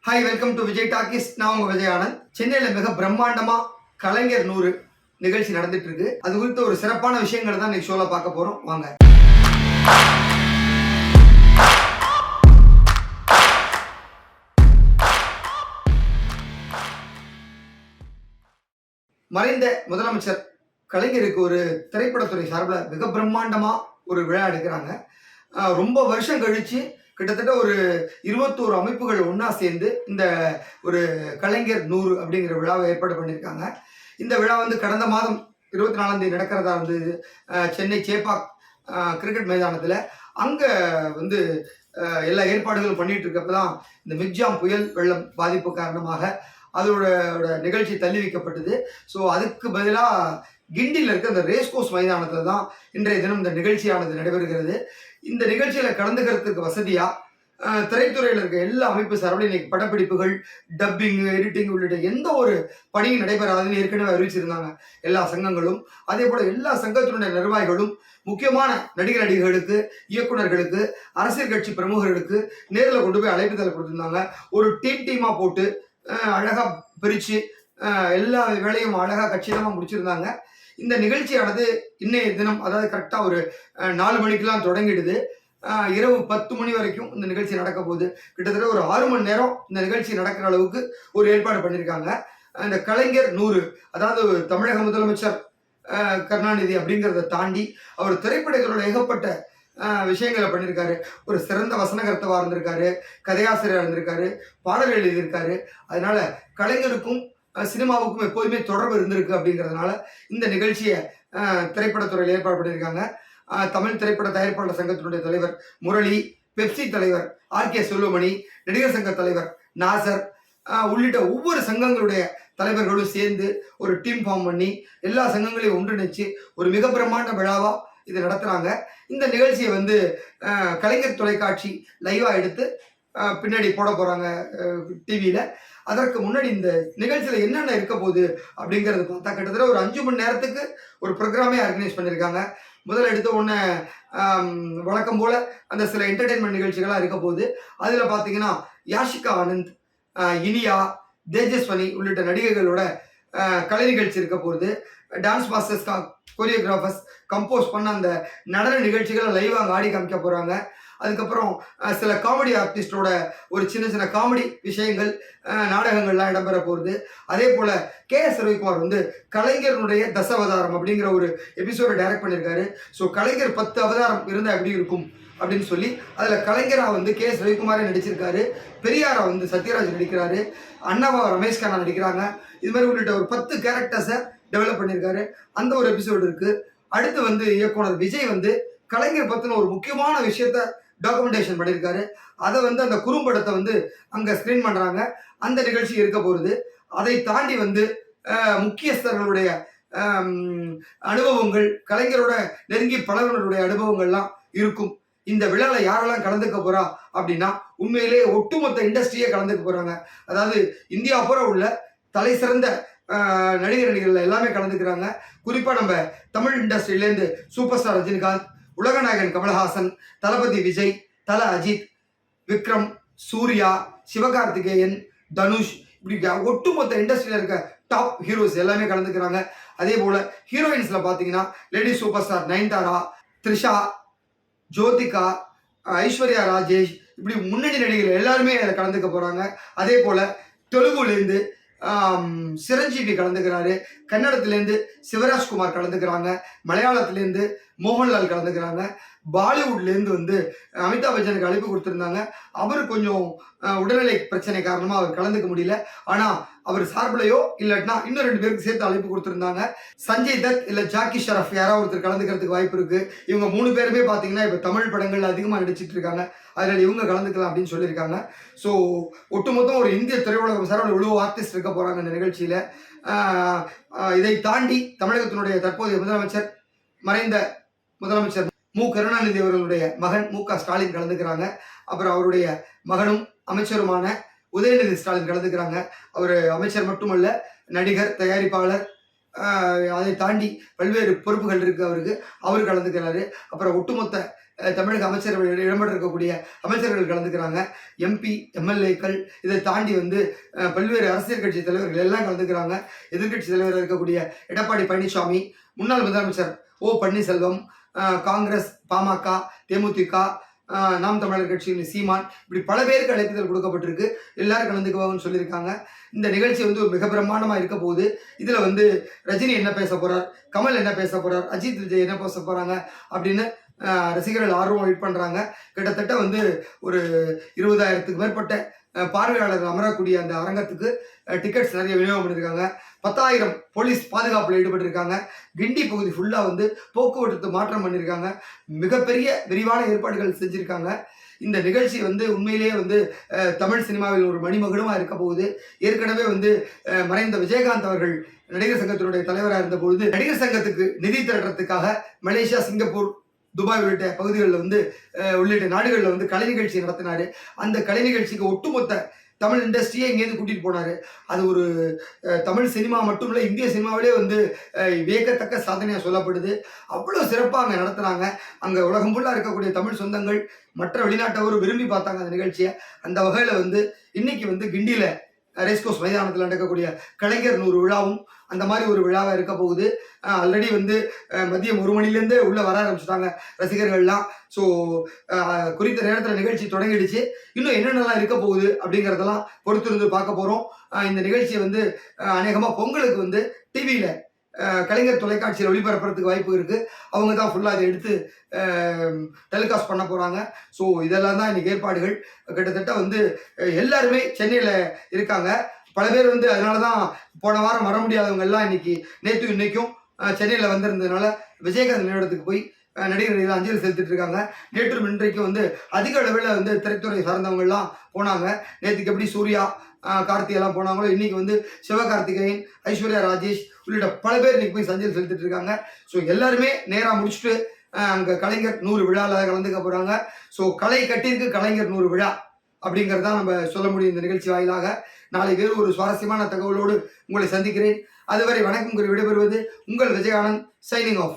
Hi, welcome to Vijay talkies. நான் உங்க விஜய் ஆனந்த். சென்னையில் மிக பிரம்மாண்டமா கலைஞர் 100 நிகழ்ச்சி நடந்துட்டு இருக்கு. அது குறித்த ஒரு சிறப்பான விஷயங்களை தான் இன்னைக்கு ஷோல பார்க்க போறோம். வாங்க. மறைந்த முதலமைச்சர் கலைஞருக்கு ஒரு திரைப்படத்துறை சார்பில் மிக பிரம்மாண்டமா ஒரு விழா எடுக்கிறாங்க. ரொம்ப வருஷம் கழிச்சு கிட்டத்தட்ட ஒரு 21 அமைப்புகள் ஒன்றா சேர்ந்து இந்த ஒரு கலைஞர் 100 அப்படிங்கிற விழாவை ஏற்பாடு பண்ணியிருக்காங்க. இந்த விழா வந்து கடந்த மாதம் 24ஆம் தேதி நடக்கிறதா இருந்தது. சென்னை சேப்பாக் கிரிக்கெட் மைதானத்தில் அங்கே வந்து எல்லா ஏற்பாடுகளும் பண்ணிட்டு இருக்கப்ப தான் இந்த மிக்ஜாம் புயல் வெள்ளம் பாதிப்பு காரணமாக அதோட நிகழ்ச்சி தள்ளி வைக்கப்பட்டது. ஸோ அதுக்கு பதிலாக கிண்டியில் இருக்க அந்த ரேஸ்கோர்ஸ் மைதானத்தில் தான் இன்றைய தினம் இந்த நிகழ்ச்சியானது நடைபெறுகிறது. இந்த நிகழ்ச்சியில் கலந்துக்கிறதுக்கு வசதியாக திரைத்துறையில் இருக்க எல்லா அமைப்பு சார்பில் இன்னைக்கு படப்பிடிப்புகள், டப்பிங், எடிட்டிங் உள்ளிட்ட எந்த ஒரு பணியும் நடைபெறாதுன்னு ஏற்கனவே அறிவிச்சிருந்தாங்க எல்லா சங்கங்களும். அதே போல எல்லா சங்கத்தினுடைய நிர்வாகிகளும் முக்கியமான நடிகர் நடிகர்களுக்கு, இயக்குநர்களுக்கு, அரசியல் கட்சி பிரமுகர்களுக்கு நேரில் கொண்டு போய் அழைப்புதல் கொடுத்துருந்தாங்க. ஒரு டீமாக போட்டு அழகா பிரித்து எல்லா வேலையும் அழகா கச்சிதமாக முடிச்சிருந்தாங்க. இந்த நிகழ்ச்சியானது இன்னைய தினம், அதாவது கரெக்டாக ஒரு 4 மணிக்கெல்லாம் தொடங்கிடுது. இரவு 10 மணி வரைக்கும் இந்த நிகழ்ச்சி நடக்க போகுது. கிட்டத்தட்ட ஒரு 6 மணி நேரம் இந்த நிகழ்ச்சி நடக்கிற அளவுக்கு ஒரு ஏற்பாடு பண்ணியிருக்காங்க. இந்த கலைஞர் 100, அதாவது தமிழக முதலமைச்சர் கருணாநிதி அப்படிங்கிறத தாண்டி அவர் திரைப்படங்களோட ஏகப்பட்ட விஷயங்களை பண்ணியிருக்காரு. ஒரு சிறந்த வசனகர்த்தவா இருந்திருக்காரு, கதையாசிரியர் இருந்திருக்காரு, பாடல் எழுதியிருக்காரு. அதனால கலைஞருக்கும் சினிமாவுக்கும் எப்போதுமே தொடர்பு இருந்திருக்கு. அப்படிங்கிறதுனால இந்த நிகழ்ச்சியை திரைப்படத்துறையில் ஏற்பாடு பண்ணியிருக்காங்க. தமிழ் திரைப்பட தயாரிப்பாளர் சங்கத்தினுடைய தலைவர் முரளி, பெப்சி தலைவர் ஆர்.கே. செல்வமணி, நடிகர் சங்க தலைவர் நாசர் உள்ளிட்ட ஒவ்வொரு சங்கங்களுடைய தலைவர்களும் சேர்ந்து ஒரு டீம் ஃபார்ம் பண்ணி எல்லா சங்கங்களையும் ஒன்றிணைச்சு ஒரு மிக பிரம்மாண்ட விழாவா இது நடத்துறாங்க. இந்த நிகழ்ச்சியை வந்து கலைஞர் தொலைக்காட்சி லைவா எடுத்து பின்னாடி போட போறாங்க டிவியில. அதற்கு முன்னாடி இந்த நிகழ்ச்சியில் என்னென்ன இருக்க போகுது அப்படிங்கிறது பார்த்தா கிட்டத்தட்ட ஒரு 5 மணி நேரத்துக்கு ஒரு ப்ரோக்ராமே ஆர்கனைஸ் பண்ணியிருக்காங்க. முதல்ல எடுத்த உடனே வழக்கம் போல அந்த சில என்டர்டெயின்மெண்ட் நிகழ்ச்சிகளாக இருக்க போகுது. அதில் பார்த்தீங்கன்னா யாஷிகா ஆனந்த், இனியா, தேஜஸ்வனி உள்ளிட்ட நடிகைகளோட கலை நிகழ்ச்சி இருக்க போகுது. டான்ஸ் மாஸ்டர்ஸ், கொரியோகிராஃபர்ஸ் கம்போஸ் பண்ண அந்த நடன நிகழ்ச்சிகளை லைவாக அங்கே ஆடி காமிக்க போகிறாங்க. அதுக்கப்புறம் சில காமெடி ஆர்டிஸ்டோட ஒரு சின்ன சின்ன காமெடி விஷயங்கள், நாடகங்கள்லாம் இடம்பெற போகுது. அதே போல் கே.எஸ். ரவிக்குமார் வந்து கலைஞருடைய தசாவதாரம் அப்படிங்கிற ஒரு எபிசோடை டைரக்ட் பண்ணியிருக்காரு. ஸோ கலைஞர் 10 அவதாரம் இருந்தால் எப்படி இருக்கும் அப்படின்னு சொல்லி அதில் கலைஞராக வந்து கே.எஸ். ரவிக்குமாரே நடிச்சிருக்காரு. பெரியாரா வந்து சத்யராஜ் நடிக்கிறாரு. அண்ணாவா ரமேஷ் கண்ணா நடிக்கிறாங்க. இது மாதிரி உள்ளிட்ட ஒரு 10 கேரக்டர்ஸை டெவலப் பண்ணியிருக்காரு. அந்த ஒரு எபிசோடு இருக்குது. அடுத்து வந்து இயக்குனர் விஜய் வந்து கலைஞர் பற்றின ஒரு முக்கியமான விஷயத்த டாக்குமெண்டேஷன் பண்ணியிருக்காரு. அதை வந்து அந்த குறும்படத்தை வந்து அங்கே ஸ்க்ரீன் பண்ணுறாங்க. அந்த நிகழ்ச்சி இருக்க போகிறது. அதை தாண்டி வந்து முக்கியஸ்தர்களுடைய அனுபவங்கள், கலைஞரோட நெருங்கி பழகினருடைய அனுபவங்கள்லாம் இருக்கும். இந்த விழாவில் யாரெல்லாம் கலந்துக்க போறா அப்படின்னா உண்மையிலே ஒட்டுமொத்த இண்டஸ்ட்ரியே கலந்துக்க போறாங்க. அதாவது இந்தியா பூரா உள்ள தலை சிறந்த நடிகர்கள் எல்லாமே கலந்துக்கிறாங்க. குறிப்பாக நம்ம தமிழ் இண்டஸ்ட்ரியிலேருந்து சூப்பர் ஸ்டார் ரஜினிகாந்த், உலகநாயகன் கமலஹாசன், தளபதி விஜய், தல அஜித், விக்ரம், சூர்யா, சிவகார்த்திகேயன், தனுஷ், இப்படி ஒட்டுமொத்த இண்டஸ்ட்ரியில் இருக்க டாப் ஹீரோஸ் எல்லாமே கலந்துக்கிறாங்க. அதே போல ஹீரோயின்ஸ்ல பார்த்தீங்கன்னா lady super star Nayanthara, Trisha, Jyothika, Aishwarya Rajesh, இப்படி முன்னணி நடிகர்கள் எல்லாருமே அதில் கலந்துக்க போறாங்க. அதே போல தெலுங்குலேருந்து சிரஞ்சீவி கலந்துக்கிறாரு, கன்னடத்திலேருந்து சிவராஜ்குமார் கலந்துக்கிறாங்க, மலையாளத்திலேருந்து மோகன்லால் கலந்துக்கிறாங்க, பாலிவுட்லேருந்து வந்து அமிதாப் பச்சனுக்கு அழைப்பு கொடுத்துருந்தாங்க. அவர் கொஞ்சம் உடல்நிலை பிரச்சனை காரணமாக அவர் கலந்துக்க முடியல. ஆனால் அவர் சார்பிலையோ இல்லாட்டினா இன்னும் 2 பேருக்கு சேர்த்து அழைப்பு கொடுத்துருந்தாங்க. சஞ்சய் தத் இல்லை ஜாக்கி ஷரஃப் யாராவது ஒருத்தர் கலந்துக்கிறதுக்கு வாய்ப்பு இருக்கு. இவங்க 3 பேருமே பார்த்தீங்கன்னா இப்போ தமிழ் படங்கள் அதிகமாக நடிச்சிட்டு இருக்காங்க. அதில் இவங்க கலந்துக்கலாம் அப்படின்னு சொல்லியிருக்காங்க. ஸோ ஒட்டுமொத்தம் ஒரு இந்திய திரையுலகம் சார் இவ்வளோ ஆர்டிஸ்ட் இருக்க போகிறாங்க இந்த நிகழ்ச்சியில். இதை தாண்டி தமிழகத்தினுடைய தற்போதைய முதலமைச்சர், மறைந்த முதலமைச்சர் மு. கருணாநிதி அவர்களுடைய மகன் மு.க. ஸ்டாலின் கலந்துக்கிறாங்க. அப்புறம் அவருடைய மகனும் அமைச்சருமான உதயநிதி ஸ்டாலின் கலந்துக்கிறாங்க. அவர் அமைச்சர் மட்டுமல்ல, நடிகர், தயாரிப்பாளர், அதை தாண்டி பல்வேறு பொறுப்புகள் இருக்கு அவருக்கு. அவர் கலந்துக்கிறாரு. அப்புறம் ஒட்டுமொத்த தமிழக அமைச்சர்கள் இடம்பெற்ற இருக்கக்கூடிய அமைச்சர்கள் கலந்துக்கிறாங்க. எம்பி, எம்எல்ஏக்கள், இதை தாண்டி வந்து பல்வேறு அரசியல் கட்சி தலைவர்கள் எல்லாம் கலந்துக்கிறாங்க. எதிர்க்கட்சி தலைவராக இருக்கக்கூடிய எடப்பாடி பழனிசாமி, முன்னாள் முதலமைச்சர் ஓ பன்னீர்செல்வம், காங்கிரஸ், பாமக, தேமுதிக, நாம் தமிழர் கட்சியின் சீமான், இப்படி பல பேருக்கு அழைப்புதல் கொடுக்கப்பட்டிருக்கு. எல்லாரும் கலந்துக்குவாங்கன்னு சொல்லியிருக்காங்க. இந்த நிகழ்ச்சி வந்து ஒரு மிக பிரம்மாண்டமா இருக்க போகுது. இதுல வந்து ரஜினி என்ன பேச போறார், கமல் என்ன பேச போறார், அஜித், விஜய் என்ன பேச போறாங்க அப்படின்னு ரசிகர்கள் ஆர்வம் வெயிட் பண்றாங்க. கிட்டத்தட்ட வந்து ஒரு 20,000க்கு மேற்பட்ட பார்வையாளர்கள் அமரக்கூடிய அந்த அரங்கத்துக்கு டிக்கெட்ஸ் நிறைய விநியோகம் பண்ணியிருக்காங்க. 10,000 போலீஸ் பாதுகாப்புல ஈடுபட்டிருக்காங்க. கிண்டி பகுதி ஃபுல்லா வந்து போக்குவரத்து மாற்றம் பண்ணியிருக்காங்க. மிகப்பெரிய விரிவான ஏற்பாடுகள் செஞ்சிருக்காங்க. இந்த நிகழ்ச்சி வந்து உண்மையிலேயே வந்து தமிழ் சினிமாவில் ஒரு மணிமகுடமா இருக்க போகுது. ஏற்கனவே வந்து மறைந்த விஜயகாந்த் அவர்கள் நடிகர் சங்கத்தினுடைய தலைவராக இருந்த பொழுது நடிகர் சங்கத்துக்கு நிதி திரட்டுறதுக்காக மலேசியா, சிங்கப்பூர், துபாய் உள்ளிட்ட பகுதிகளில் வந்து உள்ளிட்ட நாடுகளில் வந்து கலை நிகழ்ச்சி நடத்தினாரு. அந்த கலை நிகழ்ச்சிக்கு ஒட்டுமொத்த தமிழ் இண்டஸ்ட்ரியே இங்கேருந்து கூட்டிட்டு போனாரு. அது ஒரு தமிழ் சினிமா மட்டும் இல்லை, இந்திய சினிமாவிலே வந்து வியக்கத்தக்க சாதனையாக சொல்லப்படுது. அவ்வளோ சிறப்பாக அங்கே நடத்துனாங்க. அங்கே உலகம் ஃபுல்லாக இருக்கக்கூடிய தமிழ் சொந்தங்கள், மற்ற வெளிநாட்டவரும் விரும்பி பார்த்தாங்க அந்த நிகழ்ச்சியை. அந்த வகையில் வந்து இன்னைக்கு வந்து கிண்டியில ரேஸ்கோர்ஸ் மைதானத்தில் நடக்கக்கூடிய கலைஞர் 100 விழாவும் அந்த மாதிரி ஒரு விழாவாக இருக்க போகுது. ஆல்ரெடி வந்து மதியம் 1 மணிலேருந்தே உள்ளே வர ஆரம்பிச்சிட்டாங்க ரசிகர்கள்லாம். ஸோ குறித்த நேரத்தில் நிகழ்ச்சி தொடங்கிடுச்சு. இன்னும் என்னென்னலாம் இருக்க போகுது அப்படிங்கிறதெல்லாம் பொறுத்திருந்து பார்க்க போகிறோம். இந்த நிகழ்ச்சியை வந்து அநேகமாக பொங்கலுக்கு வந்து டிவியில் கலைஞர் தொலைக்காட்சியில் ஒளிபரப்புறதுக்கு வாய்ப்பு இருக்குது. அவங்க தான் ஃபுல்லாக அதை எடுத்து டெலிகாஸ்ட் பண்ண போகிறாங்க. ஸோ இதெல்லாம் தான் இன்னைக்கு ஏற்பாடுகள். கிட்டத்தட்ட வந்து எல்லாருமே சென்னையில் இருக்காங்க. பல பேர் வந்து அதனால தான் போன வாரம் வர முடியாதவங்க எல்லாம் இன்னைக்கு நேற்று இன்னைக்கும் சென்னையில் வந்திருந்ததுனால விஜயகாந்த் நினைவிடத்துக்கு போய் நடிகர்கள் அஞ்சலி செலுத்திட்டு இருக்காங்க. நேற்றும் இன்றைக்கும் வந்து அதிக அளவில் வந்து திரைத்துறை சார்ந்தவங்கெல்லாம் போனாங்க. நேற்றுக்கு எப்படி சூர்யா, கார்த்தி எல்லாம் போனாங்களோ இன்னைக்கு வந்து சிவகார்த்திகேயன், ஐஸ்வர்யா ராஜேஷ் உள்ளிட்ட பல பேர் இன்னைக்கு போய் அஞ்சலி செலுத்திட்டு இருக்காங்க. ஸோ எல்லாருமே நேராக முடிச்சுட்டு அங்கே கலைஞர் 100 விழாவில் கலந்துக்க போகிறாங்க. ஸோ கலை கட்டிற்கு கலைஞர் 100 விழா அப்படிங்கிறதா நம்ம சொல்ல முடியும் இந்த நிகழ்ச்சி வாயிலாக. நாளை வேறு ஒரு சுவாரஸ்யமான தகவலோடு உங்களை சந்திக்கிறேன். அதுவரை வணக்கம் கூறி விடைபெறுவது உங்கள் விஜயானந்த், சைனிங் ஆஃப்.